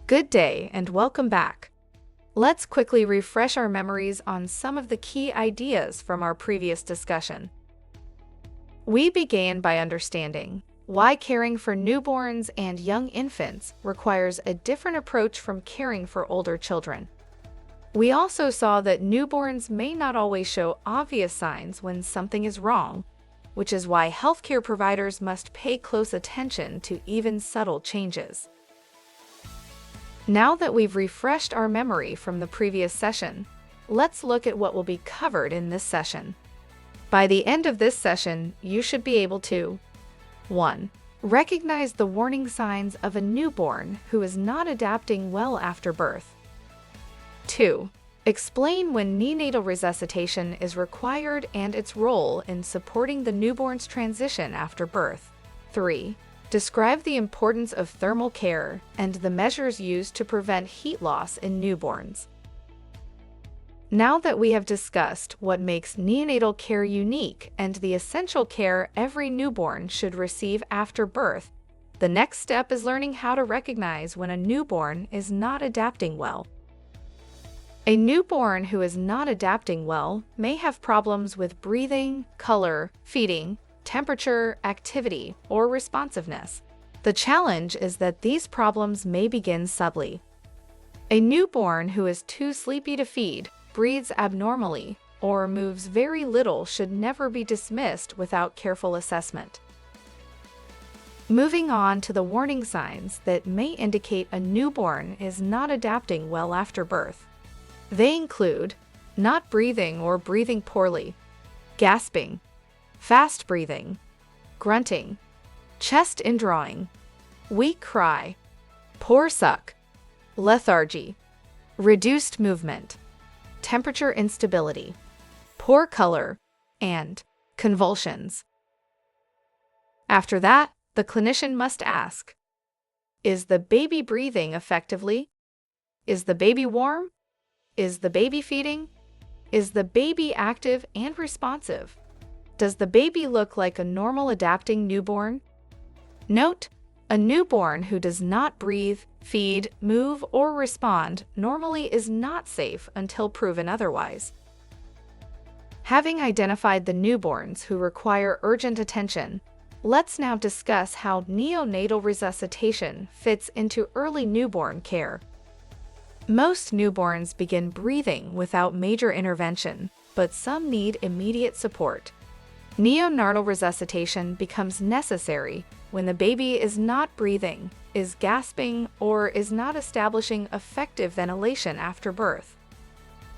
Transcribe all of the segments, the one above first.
Good day and welcome back. Let's quickly refresh our memories on some of the key ideas from our previous discussion. We began by understanding why caring for newborns and young infants requires a different approach from caring for older children. We also saw that newborns may not always show obvious signs when something is wrong, which is why healthcare providers must pay close attention to even subtle changes. Now that we've refreshed our memory from the previous session, let's look at what will be covered in this session. By the end of this session, you should be able to 1. Recognize the warning signs of a newborn who is not adapting well after birth. 2. Explain when neonatal resuscitation is required and its role in supporting the newborn's transition after birth. 3. Describe the importance of thermal care and the measures used to prevent heat loss in newborns. Now that we have discussed what makes neonatal care unique and the essential care every newborn should receive after birth, the next step is learning how to recognize when a newborn is not adapting well. A newborn who is not adapting well may have problems with breathing, color, feeding, temperature, activity, or responsiveness. The challenge is that these problems may begin subtly. A newborn who is too sleepy to feed, breathes abnormally, or moves very little should never be dismissed without careful assessment. Moving on to the warning signs that may indicate a newborn is not adapting well after birth. They include not breathing or breathing poorly, gasping, fast breathing, grunting, chest indrawing, weak cry, poor suck, lethargy, reduced movement, temperature instability, poor color, and convulsions. After that, the clinician must ask, is the baby breathing effectively? Is the baby warm? Is the baby feeding? Is the baby active and responsive? Does the baby look like a normal adapting newborn? Note, a newborn who does not breathe, feed, move, or respond normally is not safe until proven otherwise. Having identified the newborns who require urgent attention, let's now discuss how neonatal resuscitation fits into early newborn care. Most newborns begin breathing without major intervention, but some need immediate support. Neonatal resuscitation becomes necessary when the baby is not breathing, is gasping, or is not establishing effective ventilation after birth.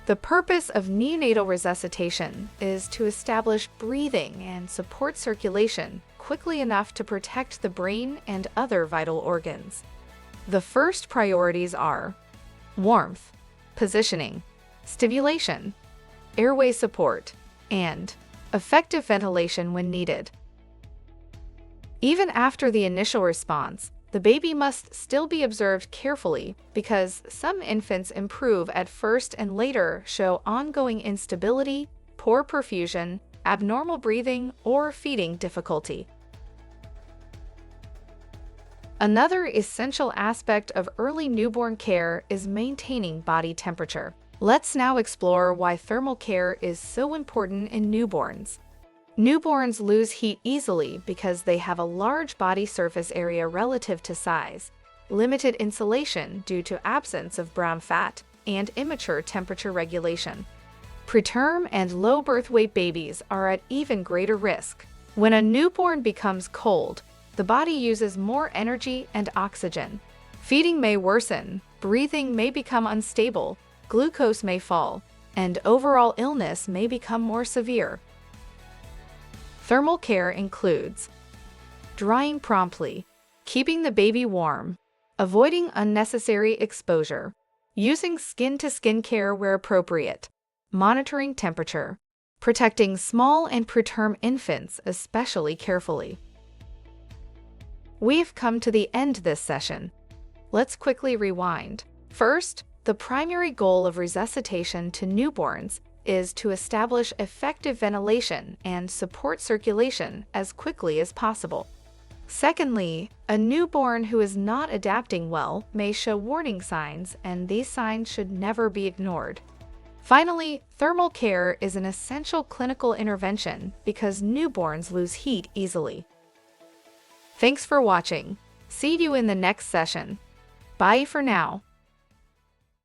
The purpose of neonatal resuscitation is to establish breathing and support circulation quickly enough to protect the brain and other vital organs. The first priorities are warmth, positioning, stimulation, airway support, and effective ventilation when needed. Even after the initial response, the baby must still be observed carefully because some infants improve at first and later show ongoing instability, poor perfusion, abnormal breathing, or feeding difficulty. Another essential aspect of early newborn care is maintaining body temperature. Let's now explore why thermal care is so important in newborns. Newborns lose heat easily because they have a large body surface area relative to size, limited insulation due to absence of brown fat, and immature temperature regulation. Preterm and low birth weight babies are at even greater risk. When a newborn becomes cold, the body uses more energy and oxygen. Feeding may worsen, breathing may become unstable, glucose may fall, and overall illness may become more severe. Thermal care includes drying promptly, keeping the baby warm, avoiding unnecessary exposure, using skin-to-skin care where appropriate, monitoring temperature, protecting small and preterm infants especially carefully. We've come to the end of this session. Let's quickly rewind. First, the primary goal of resuscitation to newborns is to establish effective ventilation and support circulation as quickly as possible. Secondly, a newborn who is not adapting well may show warning signs, and these signs should never be ignored. Finally, thermal care is an essential clinical intervention because newborns lose heat easily. Thanks for watching. See you in the next session. Bye for now.